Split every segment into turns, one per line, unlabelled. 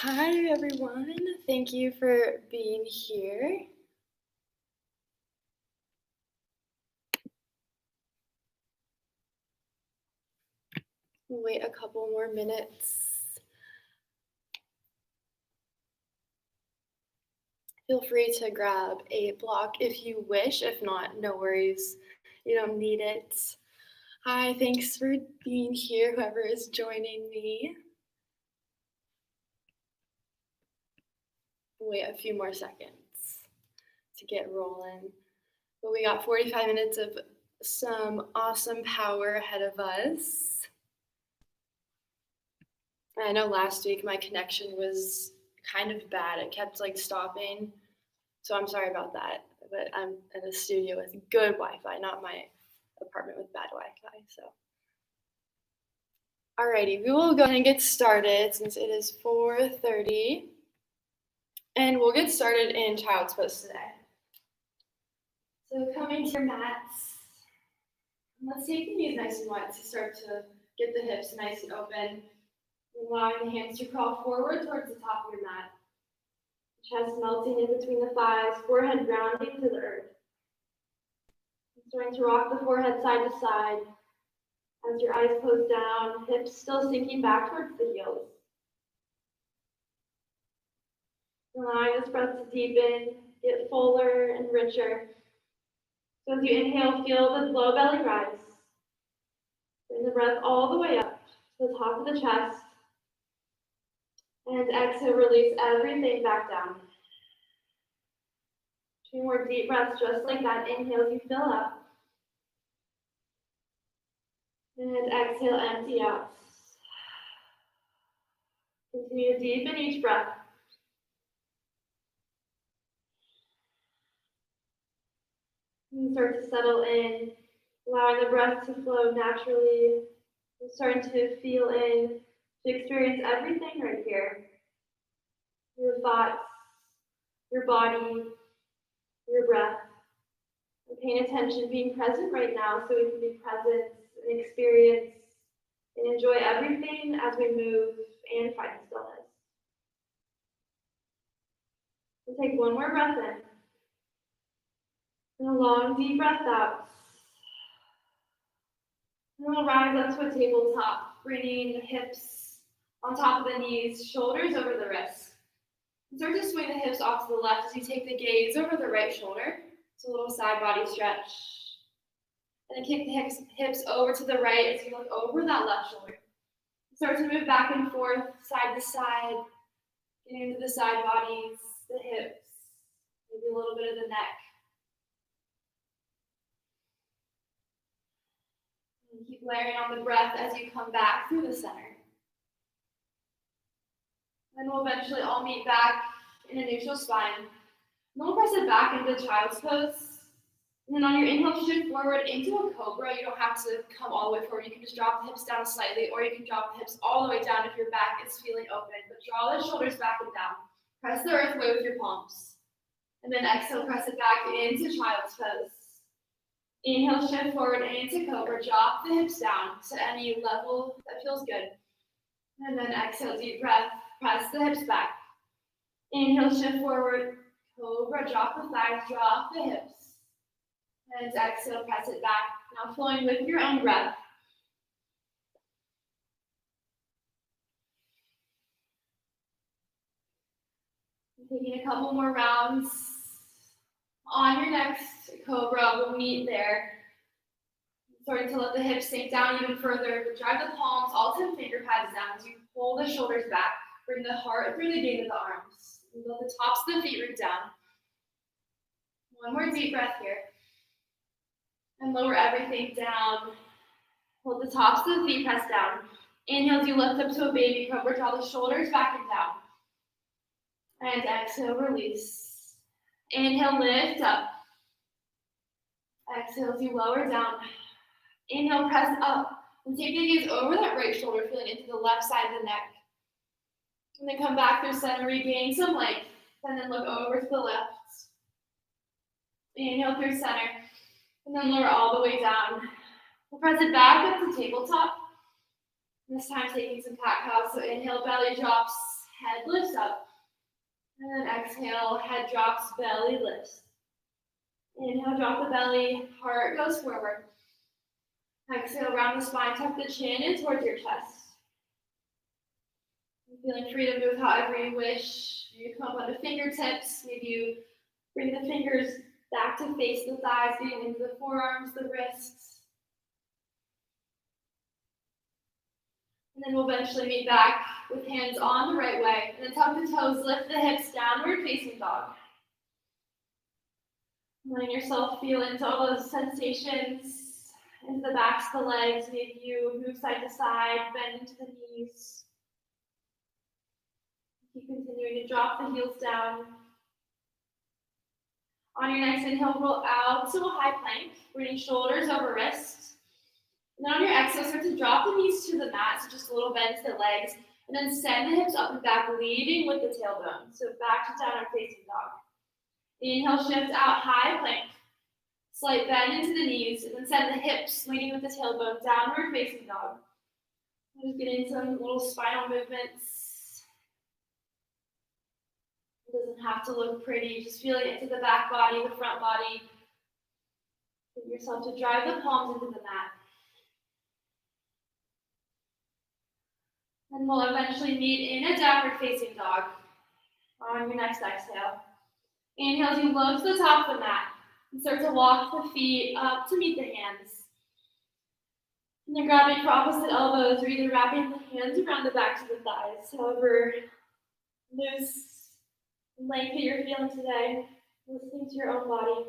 Hi, everyone. Thank you for being here. We'll wait a couple more minutes. Feel free to grab a block if you wish. If not, no worries. You don't need it. Hi, thanks for being here, whoever is joining me. We'll wait a few more seconds to get rolling. But we got 45 minutes of some awesome power ahead of us. I know last week my connection was kind of bad. It kept stopping. So I'm sorry about that. But I'm in a studio with good Wi-Fi, not my apartment with bad Wi-Fi. So alrighty, we will go ahead and get started since it is 4:30. And we'll get started in child's pose today. So coming to your mats. Let's take the knees nice and wide to start to get the hips nice and open. Allowing the hands to crawl forward towards the top of your mat. Chest melting in between the thighs, forehead grounding to the earth. Starting to rock the forehead side to side as your eyes close down, hips still sinking back towards the heels. Allowing this breath to deepen, get fuller and richer. So as you inhale, feel the low belly rise. Bring the breath all the way up to the top of the chest. And exhale, release everything back down. 2 more deep breaths just like that. Inhale as you fill up. And exhale, empty out. Continue to deepen each breath. And start to settle in, allowing the breath to flow naturally. And starting to feel in, to experience everything right here. Your thoughts, your body, your breath. And paying attention, being present right now so we can be present and experience and enjoy everything as we move and find stillness. We'll take 1 more breath in. And a long, deep breath out. And we'll rise up to a tabletop, bringing the hips on top of the knees, shoulders over the wrists. And start to swing the hips off to the left as you take the gaze over the right shoulder. It's a little side body stretch. And then kick the hips over to the right as you look over that left shoulder. Start to move back and forth, side to side, getting into the side bodies, the hips, maybe a little bit of the neck. And keep layering on the breath as you come back through the center. Then we'll eventually all meet back in a neutral spine. And then we'll press it back into child's pose. And then on your inhale, shift forward into a cobra. You don't have to come all the way forward. You can just drop the hips down slightly, or you can drop the hips all the way down if your back is feeling open. But draw the shoulders back and down. Press the earth away with your palms. And then exhale, press it back into child's pose. Inhale, shift forward into cobra. Drop the hips down to any level that feels good. And then exhale, deep breath. Press the hips back. Inhale, shift forward. Cobra, drop the thighs, drop the hips. And exhale, press it back. Now flowing with your own breath. Taking a couple more rounds. On your next cobra, we'll meet there. Starting to let the hips sink down even further. But drive the palms, all 10 finger pads down as you pull the shoulders back. Bring the heart through the gate of the arms. And let the tops of the feet root down. 1 more deep breath here. And lower everything down. Hold the tops of the feet pressed down. Inhale as you lift up to a baby cobra. Draw the shoulders back and down. And exhale, release. Inhale, lift up. Exhale as you lower down. Inhale, press up. And take the gaze over that right shoulder, feeling into the left side of the neck. And then come back through center, regain some length. And then look over to the left. Inhale through center. And then lower all the way down. We'll press it back up to tabletop. This time taking some cat-cow. So inhale, belly drops. head lifts up. And then exhale, head drops, belly lifts. Inhale, drop the belly, heart goes forward. Exhale, round the spine, tuck the chin in towards your chest. Feeling free to move however you wish. You come up onto fingertips. Maybe you bring the fingers back to face the thighs, getting into the forearms, the wrists. And then we'll eventually meet back with hands on the right way. And then tuck the toes, lift the hips, downward facing dog. Letting yourself feel into all those sensations, into the backs of the legs. Maybe you move side to side, bend into the knees. Keep continuing to drop the heels down. On your next inhale, roll out to a high plank, bringing shoulders over wrists. And then on your exhale, start to drop the knees to the mat, so just a little bend to the legs, and then send the hips up and back, leading with the tailbone. So back to downward facing dog. Inhale, shift out, high plank. Slight bend into the knees, and then send the hips, leading with the tailbone, downward facing dog. Just getting some little spinal movements. It doesn't have to look pretty, just feeling it into the back body, the front body. Get yourself to drive the palms into the mat. And we'll eventually meet in a downward facing dog on your next exhale. Inhale as you low to the top of the mat and start to walk the feet up to meet the hands. And then grabbing for opposite elbows or either wrapping the hands around the backs of the thighs. However loose length that you're feeling today, listening to your own body.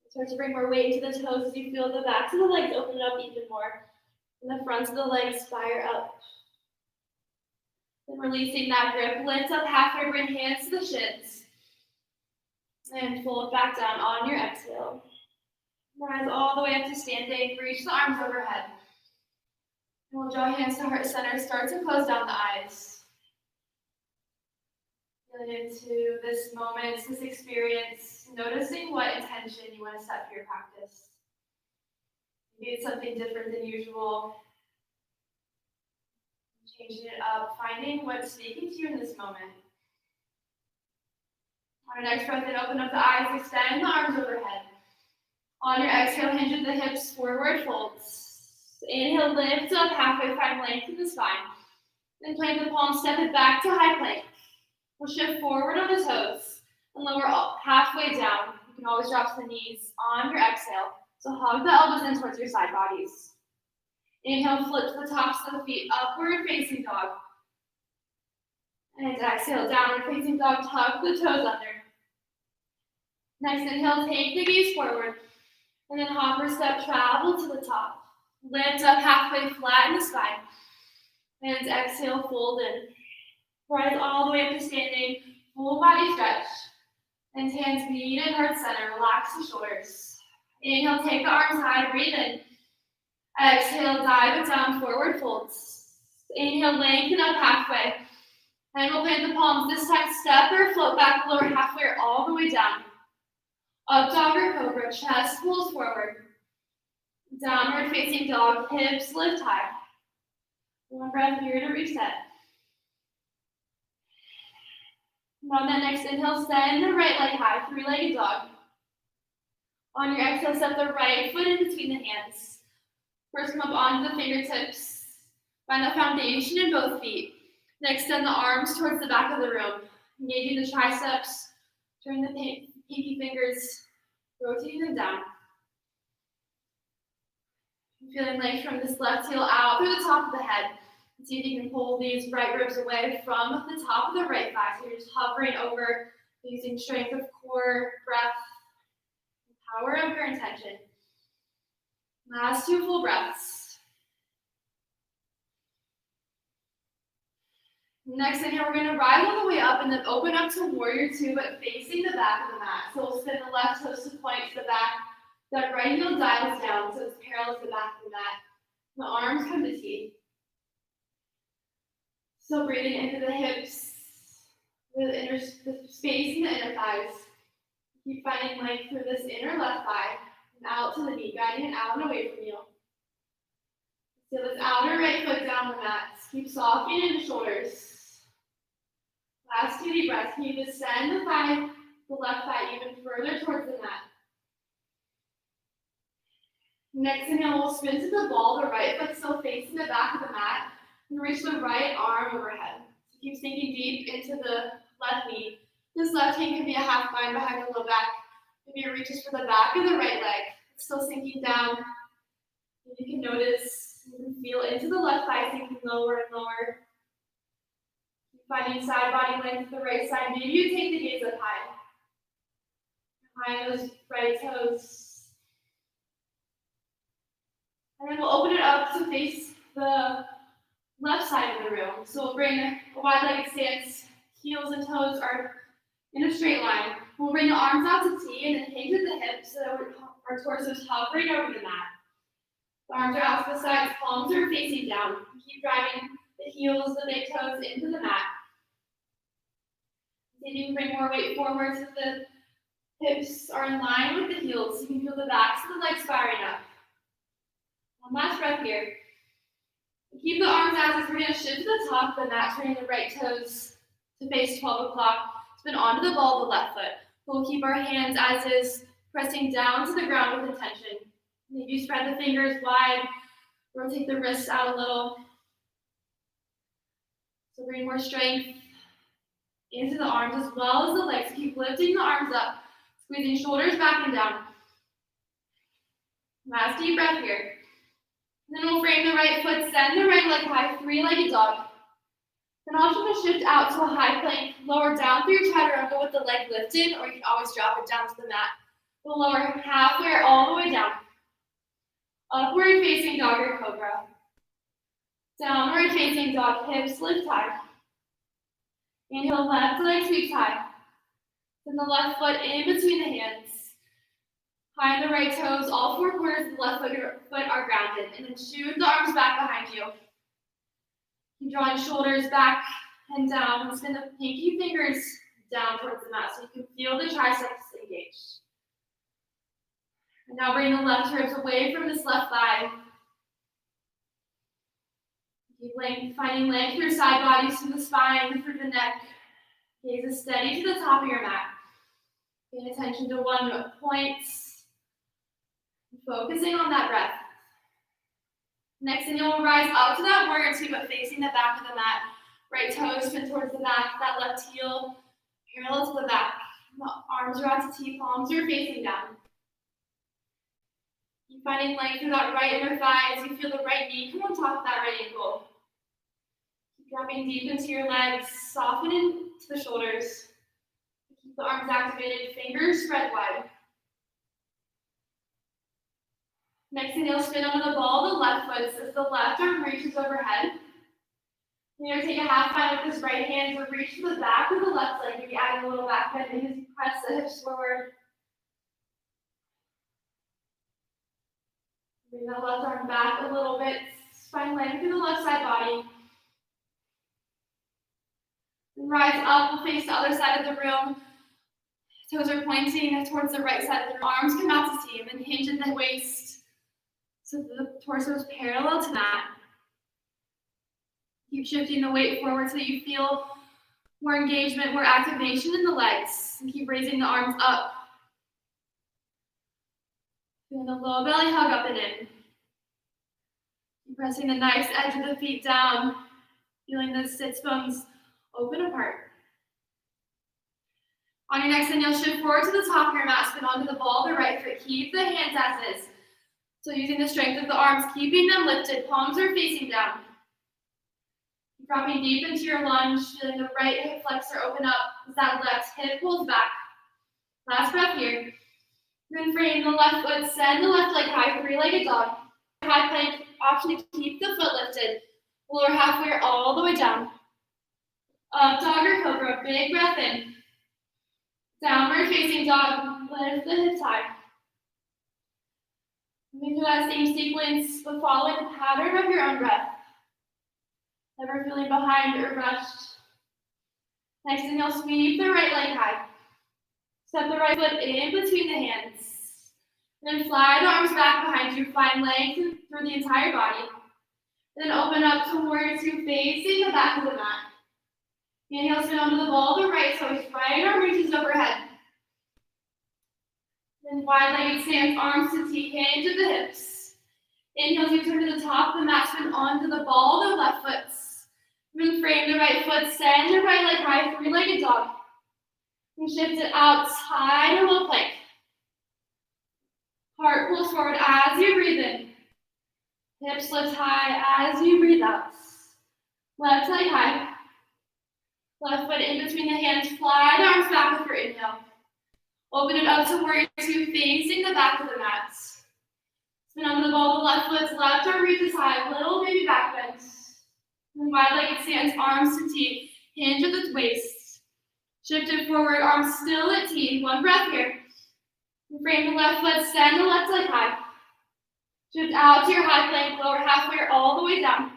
Start to bring more weight into the toes as you feel the backs of the legs open up even more. And the fronts of the legs spire up. Then releasing that grip, lift up halfway, bring hands to the shins. And fold back down on your exhale. Rise all the way up to standing, reach the arms overhead. And we'll draw hands to heart center, start to close down the eyes. Feeling into this moment, this experience, noticing what intention you want to set for your practice. Maybe it's something different than usual. Changing it up, finding what's speaking to you in this moment. On your next breath in, open up the eyes, extend the arms overhead. On your exhale, hinge the hips, forward folds. Inhale, lift up halfway, find length in the spine. Then plant the palms, step it back to high plank. We'll shift forward on the toes and lower up halfway down. You can always drop to the knees on your exhale. So hug the elbows in towards your side bodies. Inhale, flip to the tops of the feet, upward facing dog. And exhale, downward facing dog, tuck the toes under. Next inhale, take the gaze forward. And then hopper step, travel to the top. Lift up halfway, flatten the spine. And exhale, fold in. Rise all the way up to standing, full body stretch. And hands meet at heart center, relax the shoulders. Inhale, take the arms high, breathe in. Exhale, dive it down, forward folds. Inhale, lengthen up halfway. And we'll plant the palms. This time, step or float back, lower halfway or all the way down. Up dog or cobra, chest pulls forward. Downward facing dog, hips lift high. One breath here to reset. And on that next inhale, send the right leg high, three-legged dog. On your exhale, step the right foot in between the hands. First, come up onto the fingertips. Find the foundation in both feet. Then extend the arms towards the back of the room. Engaging the triceps, turn the pinky fingers, rotating them down. Feeling length from this left heel out through the top of the head. See if you can pull these right ribs away from the top of the right thigh. So you're just hovering over, using strength of core, breath, power of your intention. Last two full breaths. Next inhale, we're going to rise all the way up and then open up to warrior two, but facing the back of the mat. So we'll spin the left toes to point to the back. That right heel dives down so it's parallel to the back of the mat. The arms come to T. So breathing into the hips, the space in the inner thighs. Keep finding length through this inner left thigh and out to the knee, guiding it out and away from you. Feel this outer right foot down the mat. Keep softening the shoulders. Last 2 deep breaths. Can you descend the left thigh even further towards the mat? Next inhale, we'll spin to the ball, the right foot still facing the back of the mat, and reach the right arm overhead. So keep sinking deep into the left knee. This left hand can be a half bind behind the low back. Maybe it reaches for the back of the right leg. It's still sinking down. And you can notice, you can feel into the left thigh sinking lower and lower. Keep finding side body length to the right side. Maybe you take the gaze up high. Behind those right toes. And then we'll open it up to face the left side of the room. So we'll bring a wide-legged stance. Heels and toes are in a straight line. We'll bring the arms out to T and then hinge at the hips so that our torso is hovering over the mat. The arms are out to the sides, palms are facing down. Keep driving the heels, the big toes into the mat. See if you can bring more weight forward so the hips are in line with the heels. You can feel the backs of the legs firing up. One last breath here. Keep the arms out as we're going to shift to the top of the mat, turning the right toes to face 12 o'clock. Spin onto the ball of the left foot. We'll keep our hands as is, pressing down to the ground with intention. Maybe spread the fingers wide, rotate the wrists out a little. So bring more strength into the arms as well as the legs. Keep lifting the arms up, squeezing shoulders back and down. Last deep breath here. And then we'll frame the right foot, send the right leg high, three-legged dog. Then option to shift out to a high plank, lower down through your chaturanga with the leg lifted, or you can always drop it down to the mat. We'll lower halfway or all the way down. Upward facing dog or cobra. Downward facing dog, hips lift high. Inhale, left leg sweeps high. Then the left foot in between the hands. Behind the right toes, all four corners of the left foot are grounded. And then shoot the arms back behind you. Keep drawing shoulders back and down. And spin the pinky fingers down towards the mat so you can feel the triceps engaged. And now bring the left ribs away from this left thigh. Keep finding length through side bodies, through the spine, through the neck. Gaze is steady to the top of your mat. Paying attention to one point. Focusing on that breath. Next thing you'll rise up to that warrior two, but facing the back of the mat. Right toes spin towards the back, that left heel parallel to the back. The arms are out to T, palms are facing down. Keep finding length through that right inner thigh as you feel the right knee come on top of that right ankle. Keep dropping deep into your legs, soften into the shoulders. Keep the arms activated, fingers spread wide. Next inhale, spin onto the ball of the left foot as the left arm reaches overhead. You're going to take a half bind with this right hand to reach to the back of the left leg. Maybe add a little back bend as you press the hips forward. Bring that left arm back a little bit. Spine length through the left side body. And rise up, we'll face the other side of the room. Toes are pointing towards the right side of the room. Arms come out to T, and then hinge in the waist. So the torso is parallel to that. Keep shifting the weight forward so you feel more engagement, more activation in the legs. And keep raising the arms up. Feeling the low belly hug up and in. Keep pressing the nice edge of the feet down. Feeling the sits bones open apart. On your next inhale, shift forward to the top of your mat. Spin onto the ball of the right foot. Keep the hands as is. So using the strength of the arms, keeping them lifted, palms are facing down. Dropping deep into your lunge, feeling the right hip flexor open up as that left hip pulls back. Last breath here. Then frame the left foot, send the left leg high, three-legged dog. High plank, option to keep the foot lifted. Lower halfway or all the way down. Up dog or cobra, big breath in. Downward facing dog, lift the hips high. Moving through that same sequence, but following the pattern of your own breath. Never feeling behind or rushed. Next inhale, sweep the right leg high. Step the right foot in between the hands. Then fly the arms back behind you. Find length through the entire body. Then open up towards you, facing the back of the mat. Inhale, spin onto the ball of the right toes, right arm reaches overhead. Then wide-legged stance, arms to T, hinge at the hips. Inhale, you turn to the top of the mat, spin onto the ball of the left foot. Then frame the right foot, send the right leg high, three-legged dog. And shift it out, high normal plank. Heart pulls forward as you breathe in. Hips lift high as you breathe out. Left leg high. Left foot in between the hands, fly the arms back with your inhale. Open it up to warrior two, facing the back of the mat. Spin onto the ball of the left foot, left arm reaches high, little baby back bend. And wide-legged stance, arms to T, hinge at the waist. Shift it forward, arms still at T. One breath here. And frame the left foot, send the left leg high. Shift out to your high plank, lower halfway or all the way down.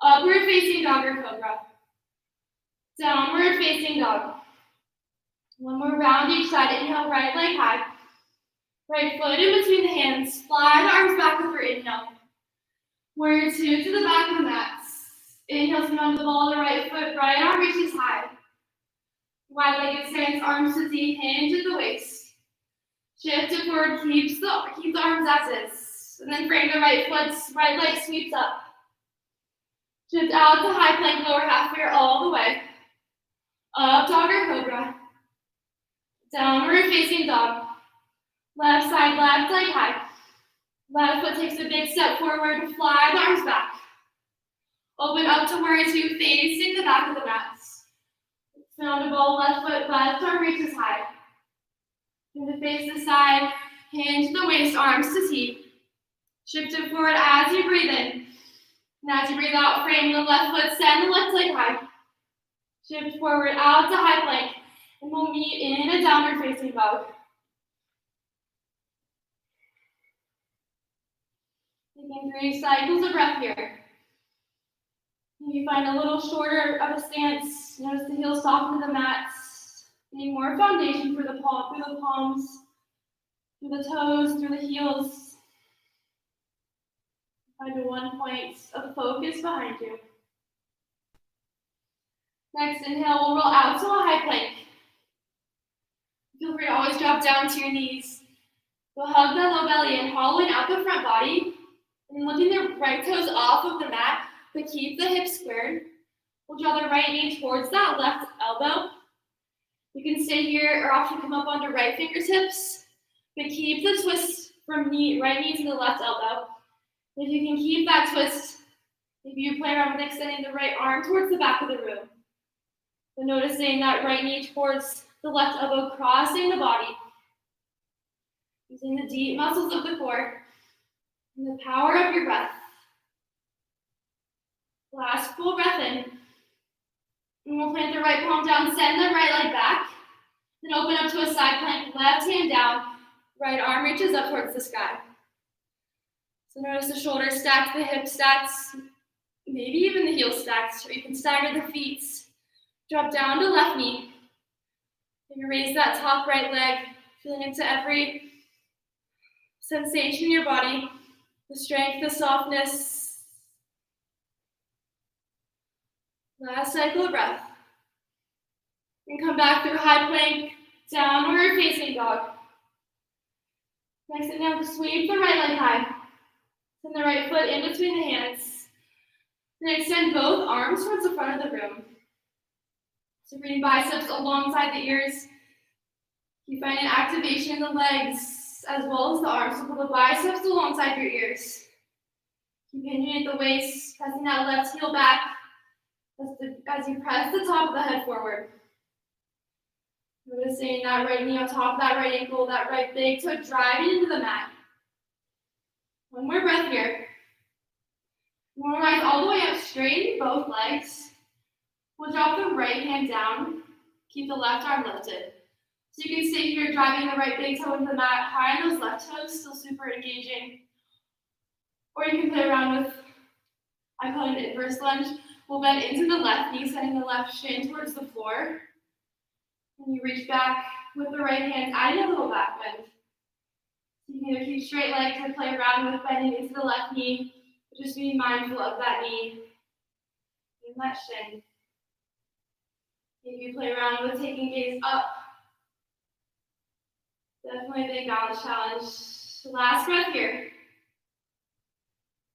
Upward facing dog or cobra. Downward facing dog. One more round each side. Inhale, right leg high. Right foot in between the hands. Fly the arms back with your inhale. Warrior two to the back of the mat. Inhale, spin onto the ball of the right foot. Right arm reaches high. Wide-legged stance, arms to T, hinge at the waist. Shift it forward, keep the arms as is. And then frame the right foot, right leg sweeps up. Shift out to high plank, lower halfway or all the way. Up dog or cobra. Downward facing dog. Left side, left leg high. Left foot takes a big step forward, fly the arms back. Open up to warrior two, facing the back of the mat. Spin on the ball, left foot, left arm reaches high. And to face the side, hinge the waist, arms to T. Shift it forward as you breathe in. And as you breathe out, frame the left foot, send the left leg high. Shift forward out to high plank. And we'll meet in a downward facing dog. Taking 3 cycles of breath here. You find a little shorter of a stance. Notice the heels soften to the mat. Need more foundation for the palm, through the palms, through the toes, through the heels. Find one point of focus behind you. Next, inhale, we'll roll out to a high plank. Feel free to always drop down to your knees. We'll hug the low belly in, hollowing out the front body, and lifting the right toes off of the mat, but keep the hips squared. We'll draw the right knee towards that left elbow. You can stay here or option come up onto right fingertips, but keep the twist from right knee to the left elbow. If you can keep that twist, if you play around with extending the right arm towards the back of the room. So noticing that right knee towards the left elbow, crossing the body. Using the deep muscles of the core and the power of your breath. Last full breath in. And we'll plant the right palm down, send the right leg back. Then open up to a side plank, left hand down, right arm reaches up towards the sky. So notice the shoulders stacked, the hips stacked, maybe even the heels stacked, or you can stagger the feet. Drop down to left knee. Maybe raise that top right leg, feeling into every sensation in your body, the strength, the softness. Last cycle of breath. And come back through high plank, downward facing dog. Next, inhale, sweep the right leg high. Send the right foot in between the hands. Then extend both arms towards the front of the room. So bring biceps alongside the ears. Keep finding activation in the legs as well as the arms. So pull the biceps alongside your ears. Keep hinging at the waist, pressing that left heel back as you press the top of the head forward. Noticing that right knee on top of that right ankle, that right big toe driving into the mat. One more breath here. We'll rise all the way up, straighten both legs. We'll drop the right hand down. Keep the left arm lifted. So you can stay here, driving the right big toe into the mat, high on those left toes, still super engaging. Or you can play around with, I call it an inverse lunge. We'll bend into the left knee, sending the left shin towards the floor. And you reach back with the right hand, adding a little back bend. You can either keep straight legs or play around with bending into the left knee, Just be mindful of that knee and that shin. Maybe play around with taking gaze up. Definitely a big balance challenge. Last breath here.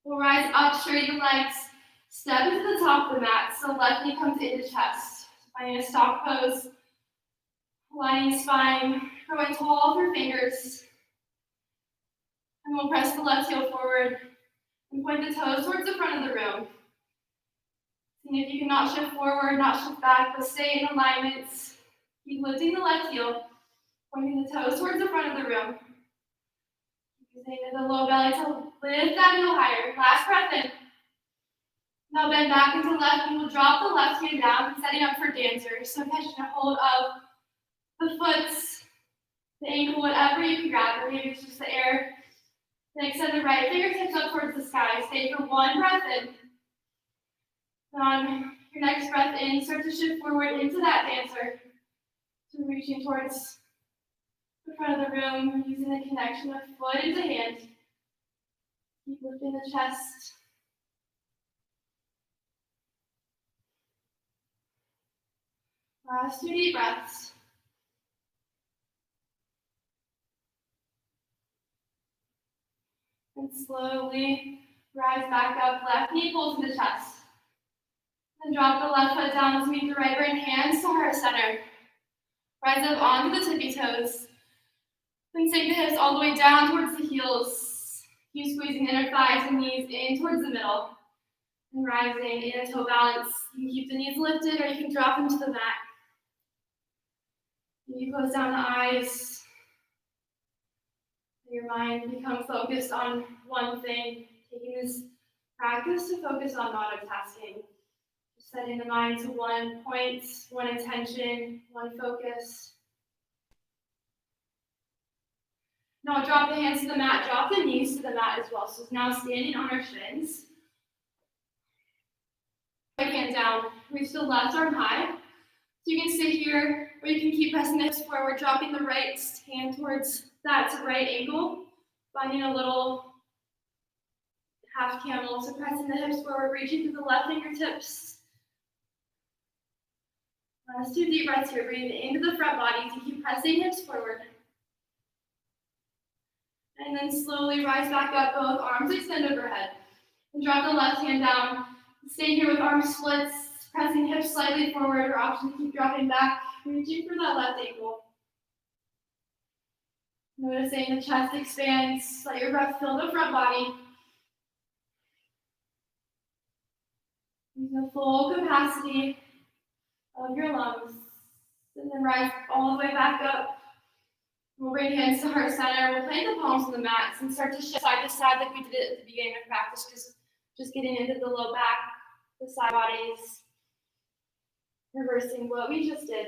We'll rise up, straighten the legs, step into the top of the mat, so left knee comes into chest. Finding a stock pose, aligning spine, growing tall through fingers. And we'll press the left heel forward and point the toes towards the front of the room. And if you cannot shift forward, not shift back, but stay in alignment. Keep lifting the left heel, pointing the toes towards the front of the room. Using the low belly to lift that heel higher. Last breath in. Now bend back into left knee. We'll drop the left hand down, setting up for dancer. So catching a hold of the foot, the ankle, whatever you can grab, or maybe it's just the air. Then extend the right fingertips up towards the sky. Stay for one breath in. On your next breath in, start to shift forward into that dancer. So reaching towards the front of the room, using the connection of foot into hand. Keep lifting the chest. Last 2 deep breaths. And slowly rise back up. Left knee pulls into chest. Then drop the left foot down to meet the right brain, hands to heart center. Rise up onto the tippy toes. Then sink the hips all the way down towards the heels. Keep squeezing inner thighs and knees in towards the middle. And rising in a toe balance. You can keep the knees lifted or you can drop them to the mat. You close down the eyes. Your mind becomes focused on one thing. Taking this practice to focus on monotasking. Just setting the mind to one point, one intention, one focus. Now drop the hands to the mat, drop the knees to the mat as well. So now standing on our shins. Right hand down, reach the left arm high. So you can stay here, or you can keep pressing the hips forward, dropping the right hand towards that right ankle, finding a little half camel. So pressing the hips forward, reaching through the left fingertips. Last 2 deep breaths here, breathing into the front body to keep pressing hips forward. And then slowly rise back up, both arms extend overhead. And drop the left hand down. Stay here with arm splits, pressing hips slightly forward, or option to keep dropping back, reaching for that left ankle. Noticing the chest expands, let your breath fill the front body. Use the full capacity of your lungs. And then rise all the way back up. We'll bring hands to heart center. We'll plant the palms on the mats and start to shift side to side like we did at the beginning of practice, just getting into the low back, the side bodies, reversing what we just did.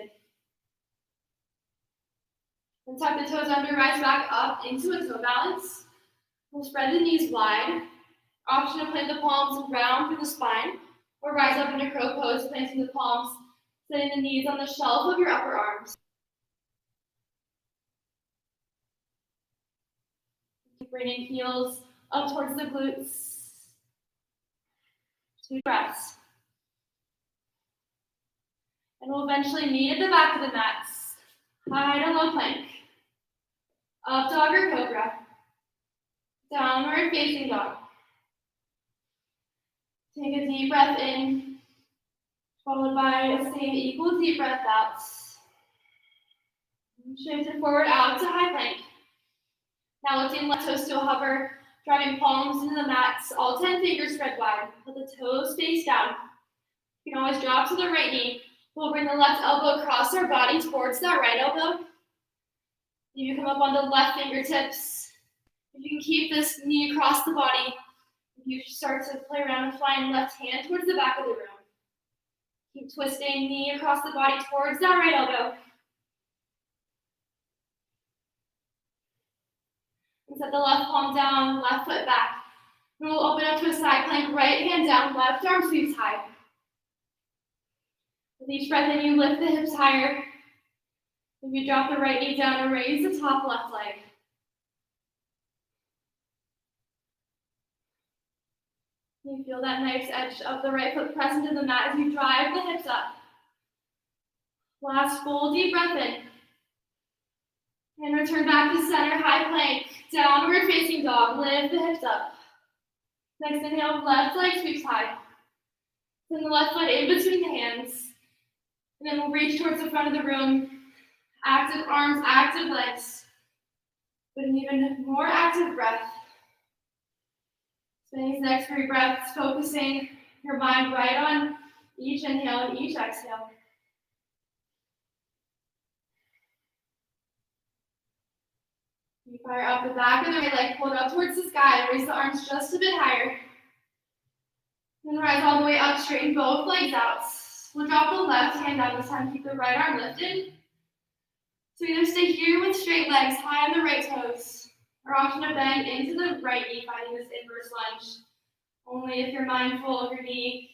And tuck the toes under, rise back up into a toe balance. We'll spread the knees wide. Option to plant the palms round through the spine, or rise up into crow pose, planting the palms, setting the knees on the shelf of your upper arms. Keep bringing heels up towards the glutes. 2 breaths. And we'll eventually meet at the back of the mats. High to low plank. Up dog or cobra. Downward facing dog. Take a deep breath in, followed by a same equal deep breath out. Shift it forward out to high plank. Now lifting left toes to a hover, driving palms into the mats, all 10 fingers spread wide. Let the toes face down. You can always drop to the right knee. We'll bring the left elbow across our body towards that right elbow. You come up on the left fingertips. If you can keep this knee across the body, you start to play around with flying left hand towards the back of the room. Keep twisting, knee across the body towards that right elbow. And set the left palm down, left foot back. And we'll open up to a side plank, right hand down, left arm sweeps high. With each breath in, you lift the hips higher. If you drop the right knee down and raise the top left leg. You feel that nice edge of the right foot press into the mat as you drive the hips up. Last full deep breath in. And return back to center, high plank. Downward facing dog, lift the hips up. Next inhale, left leg sweeps high. Send the left foot in between the hands. And then we'll reach towards the front of the room. Active arms, active legs. But an even more active breath. Spending these next 3 breaths, focusing your mind right on each inhale and each exhale. You fire up the back of the right leg, pull it up towards the sky, raise the arms just a bit higher. Then rise all the way up, straighten both legs out. We'll drop the left hand down this time, keep the right arm lifted. So either stay here with straight legs, high on the right toes, or option to bend into the right knee, finding this inverse lunge. Only if you're mindful of your knee.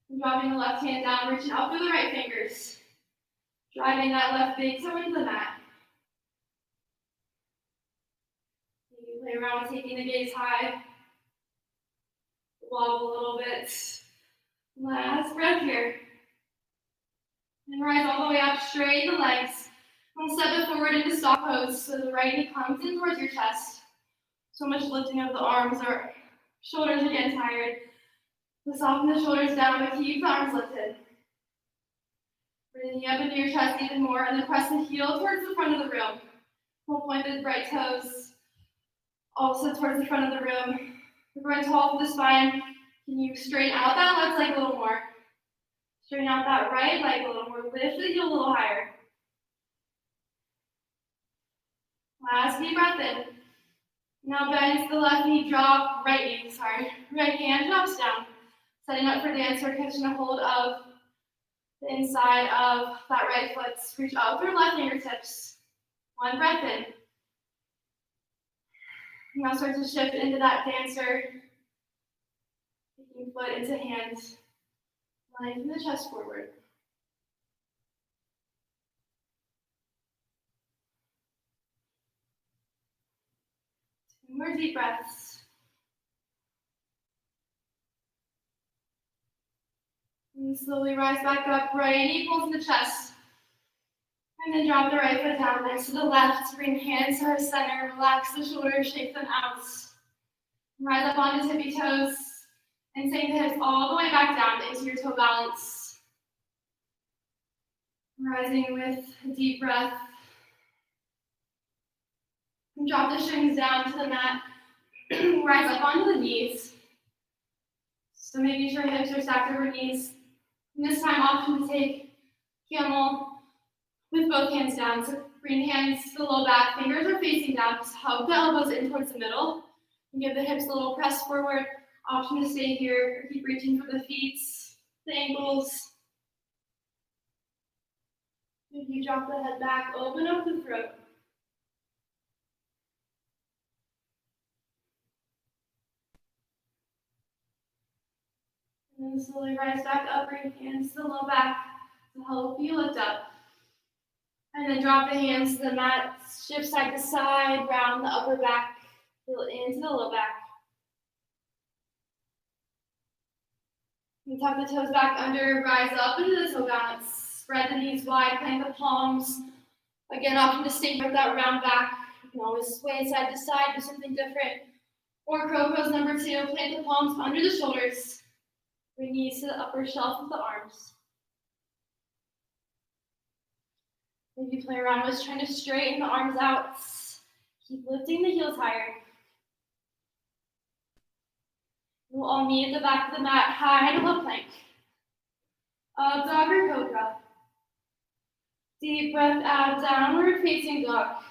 And dropping the left hand down, reaching out through the right fingers. Driving that left big toe into the mat. You play around with taking the gaze high. Wobble a little bit. Last breath here. And rise all the way up, straighten the legs. And step it forward into stock pose so the right knee comes in towards your chest. So much lifting of the arms, or shoulders are getting tired. So soften the shoulders down, but keep the arms lifted. Breathing up into your chest even more, and then press the heel towards the front of the room. We'll point the right toes also towards the front of the room. We're going tall for the spine. Can you straighten out that left leg a little more? Straighten out that right leg a little more. Lift the heel a little higher. Last deep breath in. Now bend to the left knee, drop, right hand drops down. Setting up for dancer, catching a hold of the inside of that right foot. Reach out through left fingertips. 1 breath in. Now start to shift into that dancer. Taking foot into hand. Lengthen the chest forward. 2 more deep breaths. And slowly rise back up, right knee pulls in the chest. And then drop the right foot down next to the left. Bring hands to our center, relax the shoulders, shake them out. Rise up onto tippy toes, and sink the hips all the way back down into your toe balance. Rising with a deep breath. And drop the strings down to the mat. Rise up onto the knees. So making sure hips are stacked over knees. And this time, option to take camel with both hands down. So bring hands to the low back, fingers are facing down. Just hug the elbows in towards the middle. And give the hips a little press forward. Option to stay here, or keep reaching for the feet, the ankles. If you drop the head back, open up the throat. And then slowly rise back up, bring hands to the low back to help you lift up. And then drop the hands to the mat, shift side to side, round the upper back, feel into the low back. And tuck the toes back under, rise up into the toe balance. Spread the knees wide, plant the palms. Again, option to stay with that round back. You can always sway side to side, do something different. Or crow pose number 2, plant the palms under the shoulders. Bring knees to the upper shelf of the arms. Maybe play around with trying to straighten the arms out. Keep lifting the heels higher. We'll all meet at the back of the mat, high to low plank. Up dog or cobra. Deep breath out, downward facing dog.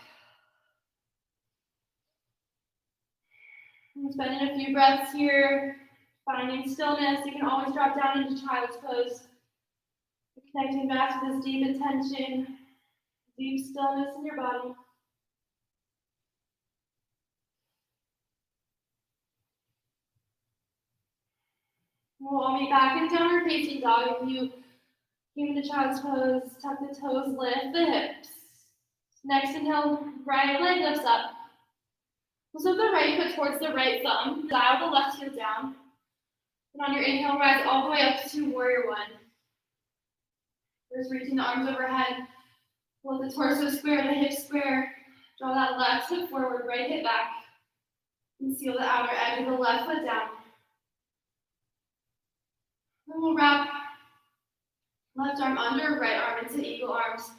And spending a few breaths here, finding stillness. You can always drop down into child's pose. Connecting back to this deep intention, deep stillness in your body. We'll all be back in downward facing dog. If you came into child's pose, tuck the toes, lift the hips. Next inhale, right leg lifts up. So the right foot towards the right thumb, dial the left heel down. And on your inhale, rise all the way up to warrior one. First, reaching the arms overhead. Let the torso square, the hips square. Draw that left hip forward, right hip back. And seal the outer edge of the left foot down. Then we'll wrap left arm under, right arm into eagle arms.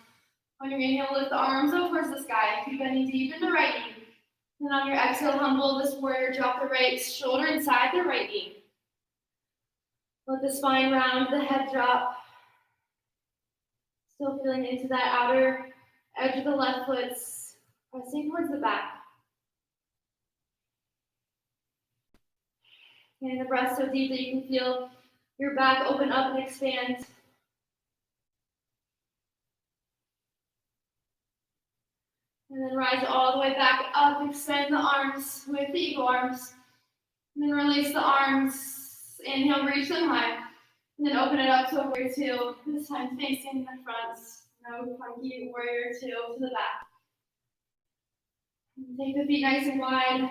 On your inhale, lift the arms up towards the sky. Keep bending deep in the right knee. Then on your exhale, humble this warrior, drop the right shoulder inside the right knee. Let the spine round, the head drop. Still feeling into that outer edge of the left foot, pressing towards the back. And the breath so deep that you can feel your back open up and expand. And then rise all the way back up, extend the arms with the eagle arms. And then release the arms, inhale, reach them high. And then open it up to a warrior two, this time facing the front. No funky warrior two to the back. And take the feet nice and wide.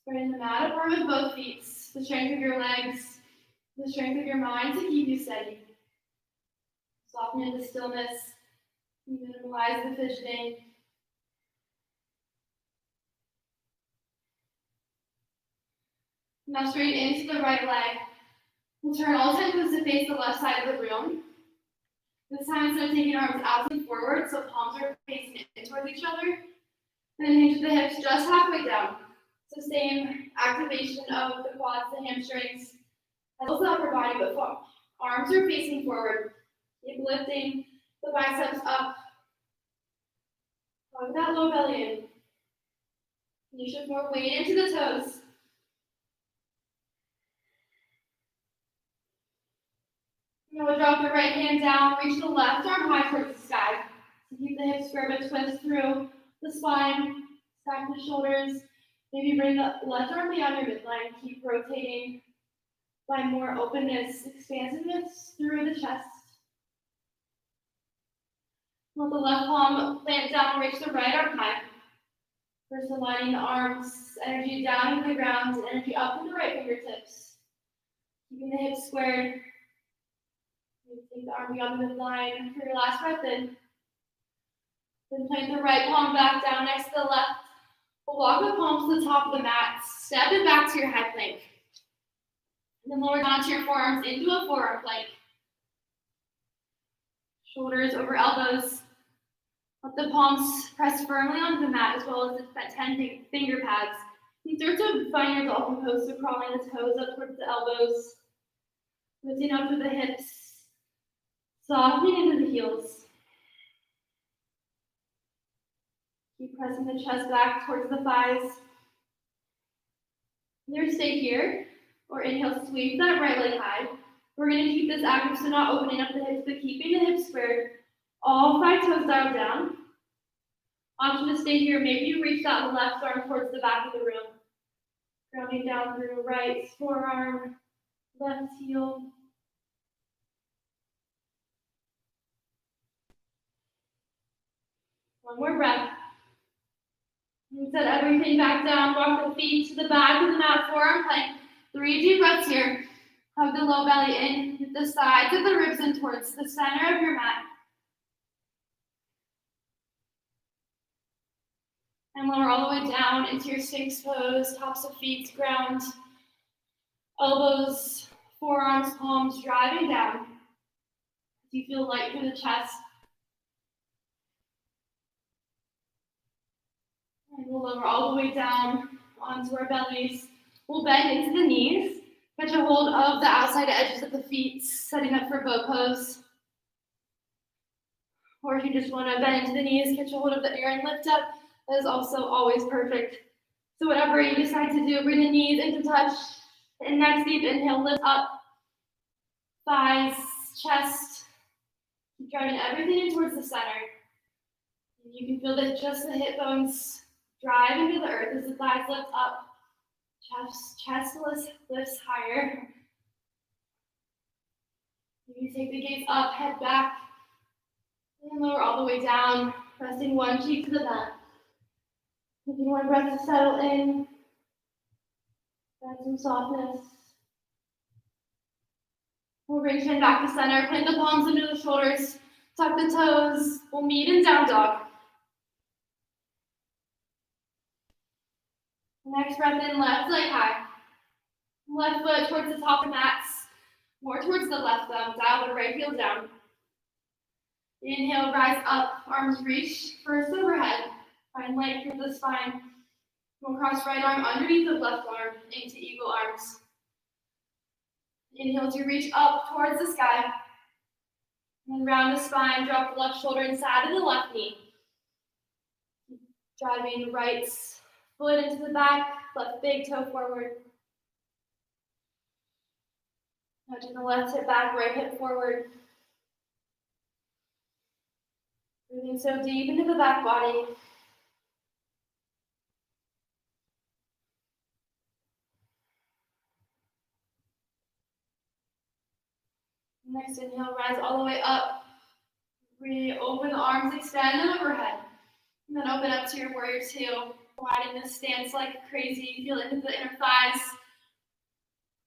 Spreading the mat apart with both feet. The strength of your legs, the strength of your mind to keep you steady. Soften into stillness. Minimize the fidgeting. Now straight into the right leg. We'll turn all 10 toes to face the left side of the room. This time, instead of taking arms out and forward, so palms are facing in towards each other. And then hinge the hips just halfway down. So same activation of the quads, the hamstrings, as well as the upper body, but arms are facing forward. Keep lifting the biceps up. Plug that low belly in. You shift more weight into the toes. Now we'll drop the right hand down, reach the left arm high towards the sky. So keep the hips square, but twist through the spine, stack the shoulders. Maybe bring the left arm beyond your midline. Keep rotating. Find more openness, expansiveness through the chest. Let the left palm plant down, reach the right arm high. First aligning the arms, energy down into the ground, energy up to the right fingertips. Keeping the hips squared. Take the arm beyond the midline for your last breath in. Then plant the right palm back down next to the left. We'll walk the palms to the top of the mat. Step it back to your head plank. And then lower down to your forearms into a forearm plank. Shoulders over elbows. Let the palms press firmly onto the mat as well as the 10 finger pads. You start to find your dolphin pose, so crawling the toes up towards the elbows. Lifting up to the hips. Softening into the heels. Keep pressing the chest back towards the thighs. Either stay here or inhale, sweep that right leg high. We're going to keep this active, so not opening up the hips, but keeping the hips squared. All 5 toes dialed down. Option to stay here. Maybe you reach that left arm towards the back of the room. Grounding down through right forearm, left heel. One more breath. And set everything back down. Walk the feet to the back of the mat, forearm plank. 3 deep breaths here. Hug the low belly in, hit the sides of the ribs in towards the center of your mat. And lower all the way down into your Sphinx pose, tops of feet to ground. Elbows, forearms, palms driving down. You feel light through the chest. And we'll lower all the way down onto our bellies. We'll bend into the knees. Catch a hold of the outside edges of the feet, setting up for bow pose. Or if you just want to bend into the knees, catch a hold of the air and lift up. That is also always perfect. So whatever you decide to do, bring the knees into touch. And next deep inhale, lift up. Thighs, chest. Keep driving everything in towards the center. And you can feel that just the hip bones drive into the earth as the thighs lift up. Chest lifts higher. You take the gaze up, head back, and lower all the way down, resting one cheek to the mat. Taking one breath to settle in, add some softness. We'll bring chin back to center, plant the palms into the shoulders, tuck the toes. We'll meet in down dog. Next breath in, left leg high. Left foot towards the top of the mats, more towards the left thumb. Dial the right heel down. Inhale, rise up, arms reach, first overhead. Find length through the spine. We'll cross right arm underneath the left arm into eagle arms. Inhale to reach up towards the sky. And then round the spine, drop the left shoulder inside of the left knee. Driving right foot into the back, left big toe forward. Nudging the left hip back, right hip forward. Breathing so deep into the back body. Next inhale, rise all the way up. Open the arms, extend them overhead. And then open up to your warrior two. Widen this stance like crazy. Feel into the inner thighs.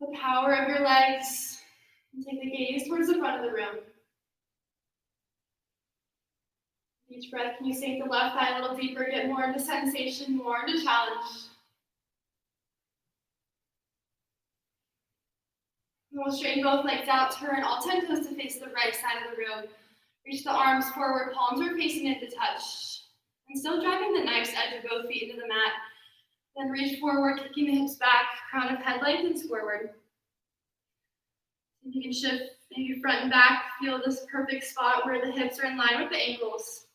The power of your legs. And take the gaze towards the front of the room. Each breath, can you sink the left thigh a little deeper, get more into sensation, more into challenge. And we'll straighten both legs out, turn all 10 toes to face the right side of the room. Reach the arms forward, palms are facing into touch. And still driving the nice edge of both feet into the mat. Then reach forward, kicking the hips back, crown of head lengthens forward. You can shift maybe front and back, feel this perfect spot where the hips are in line with the ankles.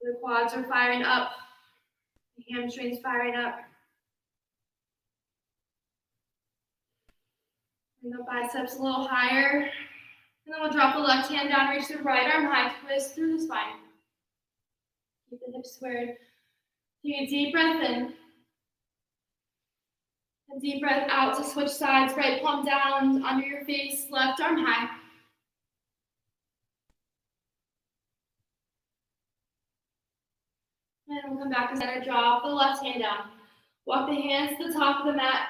The quads are firing up, the hamstrings firing up. Bring the biceps a little higher. And then we'll drop the left hand down, reach the right arm high, twist through the spine. Keep the hips squared. Take a deep breath in. A deep breath out to switch sides, right palm down under your face, left arm high. And we'll come back to center, drop the left hand down. Walk the hands to the top of the mat.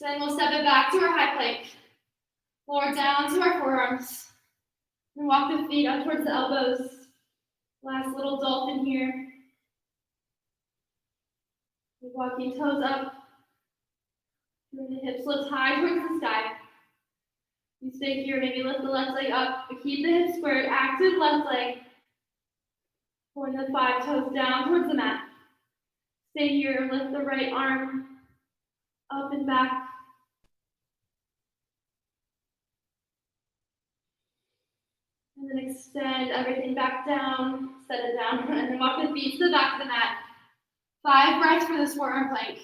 Then we'll step it back to our high plank. Lower down to our forearms. And walk the feet up towards the elbows. Last little dolphin here. Walking toes up. And the hips lift high towards the sky. You stay here, maybe lift the left leg up, but keep the hips squared. Active left leg. Pulling the 5 toes down towards the mat. Stay here, lift the right arm up and back. And then extend everything back down, set it down, and then walk the feet to the back of the mat. 5 breaths for this forearm plank.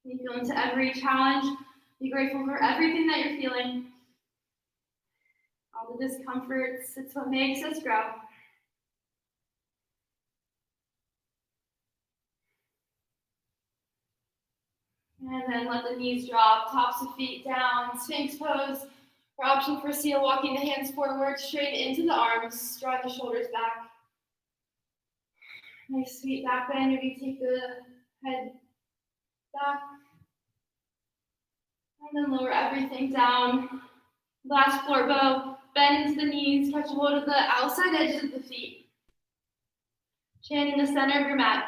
You feel into every challenge. Be grateful for everything that you're feeling. All the discomforts, it's what makes us grow. And then let the knees drop, tops of feet down, Sphinx pose. For option for seal, walking the hands forward, straight into the arms, draw the shoulders back. Nice sweet back bend, maybe take the head back. And then lower everything down. Last floor bow, bend into the knees, catch hold of the outside edges of the feet. Chin in the center of your mat.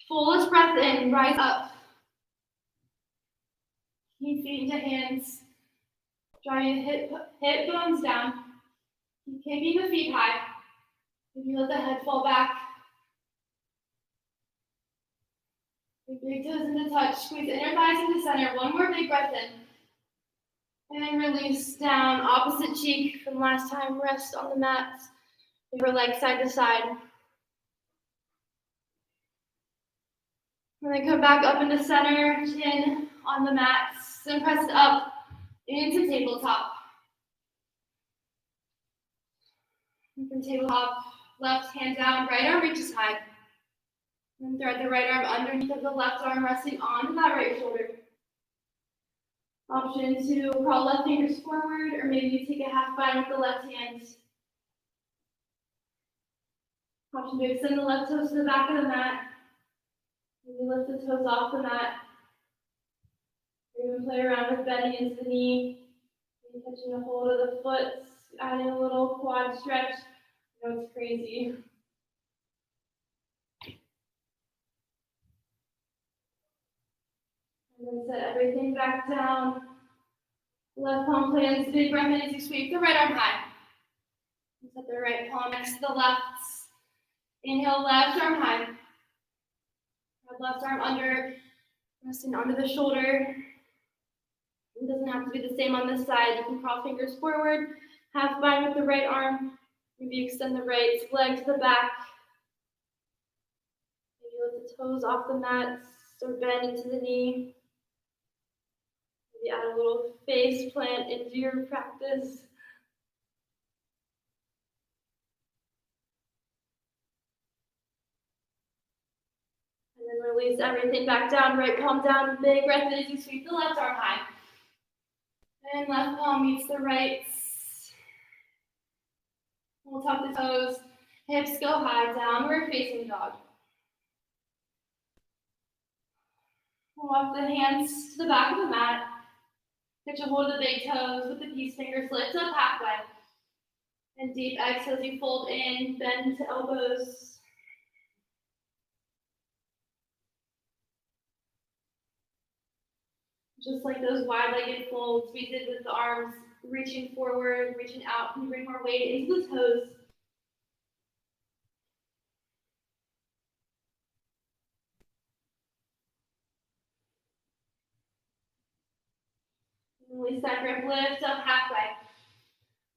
Fullest breath in, rise up. Keep feet into hands. Draw your hip bones down. Keep kicking the feet high. Maybe let the head fall back. Big toes into touch. Squeeze inner thighs into center. One more big breath in. And release down. Opposite cheek from last time. Rest on the mat. Move your legs side to side. And then come back up into center. Chin on the mat. Then press it up into tabletop. From tabletop, left hand down, right arm reaches high. And thread the right arm underneath of the left arm, resting onto that right shoulder. Option to crawl left fingers forward, or maybe you take a half bind with the left hand. Option to extend the left toes to the back of the mat. Maybe lift the toes off the mat. You're going to play around with bending into the knee, maybe catching a hold of the foot, adding a little quad stretch. I know it's crazy. And then set everything back down. Left palm plants, big breath in as you sweep the right arm high. Set the right palm next to the left. Inhale, left arm high. Left arm under, resting onto the shoulder. It doesn't have to be the same on this side. You can cross fingers forward, half bind with the right arm. Maybe extend the right leg to the back. Maybe lift the toes off the mat or bend into the knee. Maybe add a little face plant into your practice. And then release everything back down, right palm down, big breath in as you sweep the left arm high. And left palm meets the right. We'll tuck the toes, hips go high, downward facing dog. We'll walk the hands to the back of the mat. Catch a hold of the big toes with the peace fingers, lift up halfway. And deep exhale as you fold in, bend to elbows. Just like those wide-legged folds we did with the arms, reaching forward, reaching out. Can you bring more weight into the toes? Release that grip, lift up halfway.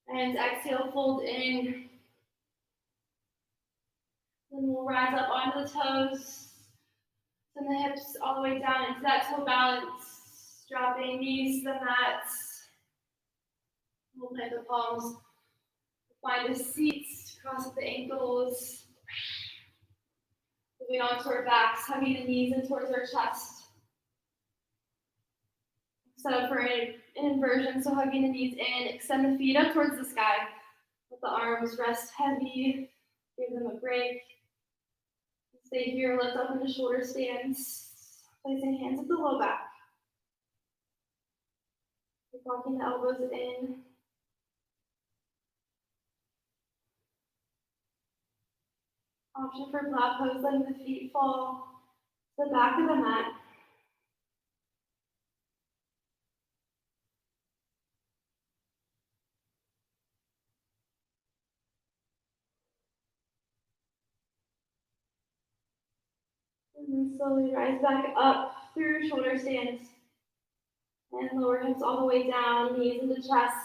And exhale, fold in. Then we'll rise up onto the toes. Send the hips all the way down into that toe balance. Dropping knees to the mat. We'll plant the palms. Find a seat, cross at the ankles. Moving on to our backs, hugging the knees in towards our chest. Set up for an inversion, so hugging the knees in, extend the feet up towards the sky. Let the arms rest heavy, give them a break. Stay here, lift up into shoulder stands, placing hands at the low back. Keep walking the elbows in. Option for plow pose, letting the feet fall to the back of the mat. And then slowly rise back up through shoulder stands. And lower hips all the way down, knees into chest.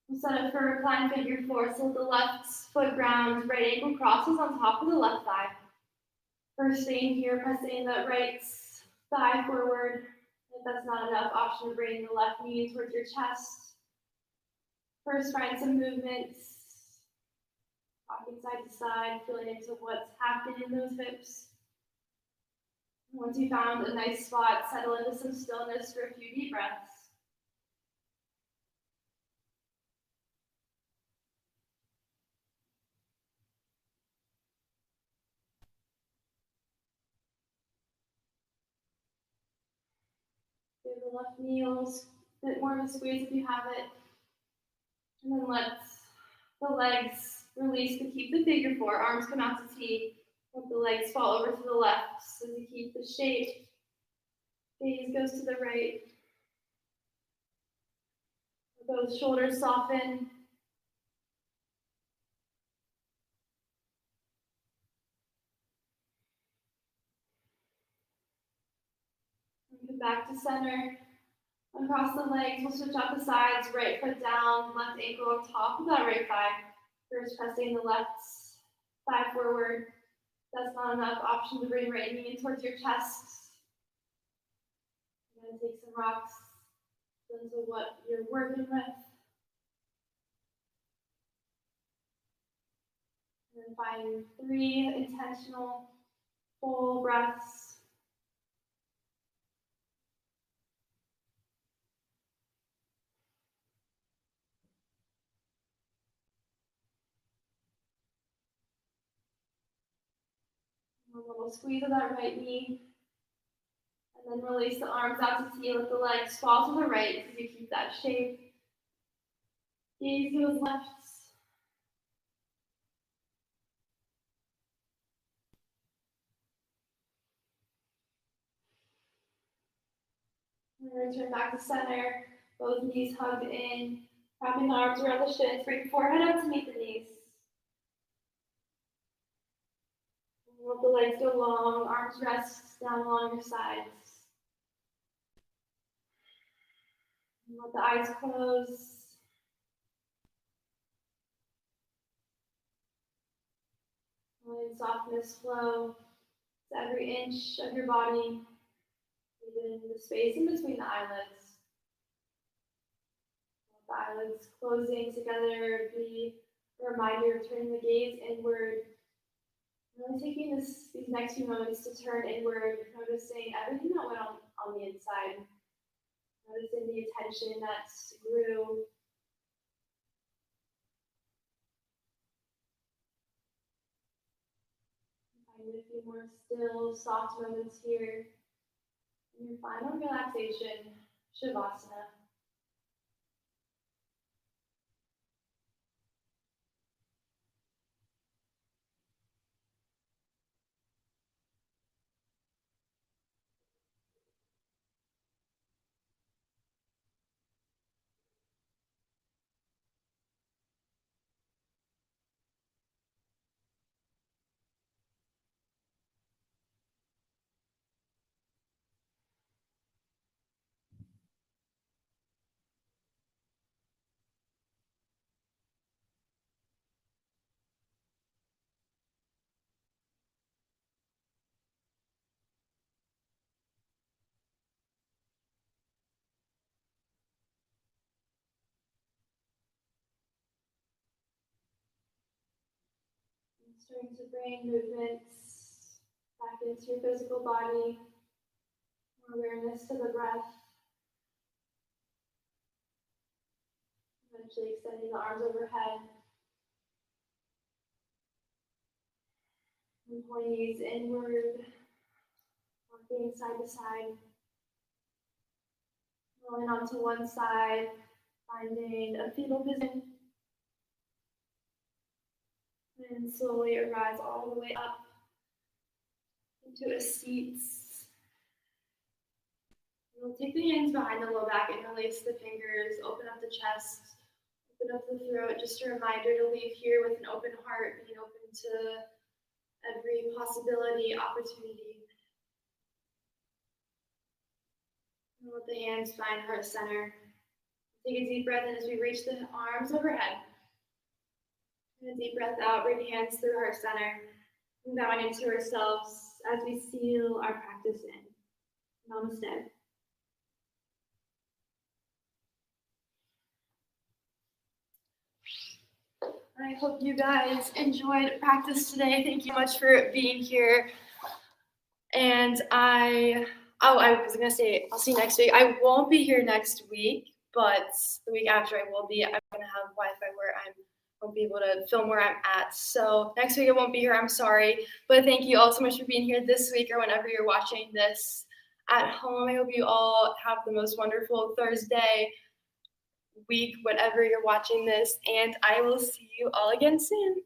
We'll set up for reclined figure four, so the left foot grounds, right ankle crosses on top of the left thigh. First staying here, pressing the right thigh forward. If that's not enough, option to bring the left knee towards your chest. First, find some movements. Rocking side to side, feeling into what's happening in those hips. Once you found a nice spot, settle into some stillness for a few deep breaths. Give the left knee a bit more of a squeeze if you have it. And then let the legs release to keep the figure four. Arms come out to T. Let the legs fall over to the left. So to keep the shape, gaze goes to the right. Those shoulders soften. And come back to center. Across the legs, we'll switch out the sides. Right foot down, left ankle on top of that right thigh. First, pressing the left thigh forward. That's not enough. Option to bring right knee in towards your chest. You're going to take some rocks into what you're working with. And then find 3 intentional full breaths. A little squeeze of that right knee. And then release the arms out to T. Let the legs fall to the right as you keep that shape. Gaze goes left. And return back to center. Both knees hugged in. Wrapping the arms around the shins. Bring forehead up to meet the knees. Let the legs go long. Arms rest down along your sides. And let the eyes close. Letting softness flow to every inch of your body, even the space in between the eyelids. Let the eyelids closing together be a reminder of turning the gaze inward. Really taking these next few moments to turn inward, noticing everything that went on the inside. Noticing the attention that grew. Find a few more still, soft moments here. And your final relaxation, Shavasana. Starting to bring movements back into your physical body, more awareness to the breath. Eventually extending the arms overhead. And pointing knees inward, walking side to side. Rolling onto one side, finding a fetal position. And slowly arise all the way up into a seat. We'll take the hands behind the low back and release the fingers. Open up the chest, open up the throat. Just a reminder to leave here with an open heart, being open to every possibility, opportunity. And let the hands find heart center. Take a deep breath in as we reach the arms overhead. And a deep breath out, bring hands through heart center. And bowing into ourselves as we seal our practice in. Namaste. I hope you guys enjoyed practice today. Thank you much for being here. And I was gonna say, I'll see you next week. I won't be here next week, but the week after I will be. I'm gonna have Wi-Fi where I won't be able to film where I'm at. So next week I won't be here, I'm sorry. But thank you all so much for being here this week or whenever you're watching this at home. I hope you all have the most wonderful Thursday week, whenever you're watching this, and I will see you all again soon.